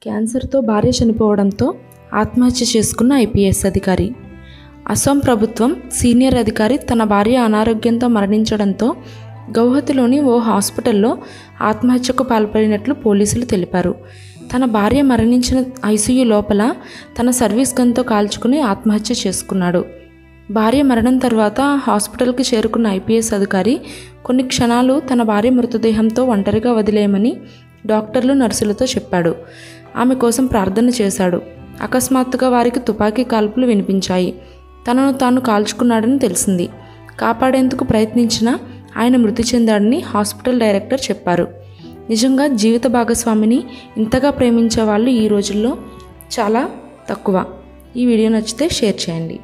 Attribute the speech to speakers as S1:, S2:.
S1: క్యాన్సర్తో భార్య చనిపోవడంతో ఆత్మహత్య చేసుకున్న ఐపీఎస్ అధికారి. అసోం ప్రభుత్వం సీనియర్ అధికారి తన భార్య అనారోగ్యంతో మరణించడంతో గౌహతిలోని ఓ హాస్పిటల్లో ఆత్మహత్యకు పాల్పడినట్లు పోలీసులు తెలిపారు. తన భార్య మరణించిన ఐసీయూ లోపల తన సర్వీస్ గన్తో కాల్చుకుని ఆత్మహత్య చేసుకున్నాడు. భార్య మరణం తర్వాత హాస్పిటల్కి చేరుకున్న ఐపీఎస్ అధికారి కొన్ని క్షణాలు తన భార్య మృతదేహంతో ఒంటరిగా వదిలేయమని డాక్టర్లు, నర్సులతో చెప్పాడు. ఆమె కోసం ప్రార్థన చేశాడు. అకస్మాత్తుగా వారికి తుపాకీ కాల్పులు వినిపించాయి. తనను తాను కాల్చుకున్నాడని తెలిసింది. కాపాడేందుకు ప్రయత్నించినా ఆయన మృతి చెందాడని హాస్పిటల్ డైరెక్టర్ చెప్పారు. నిజంగా జీవిత భాగస్వామిని ఇంతగా ప్రేమించే వాళ్ళు ఈ రోజుల్లో చాలా తక్కువ. ఈ వీడియో నచ్చితే షేర్ చేయండి.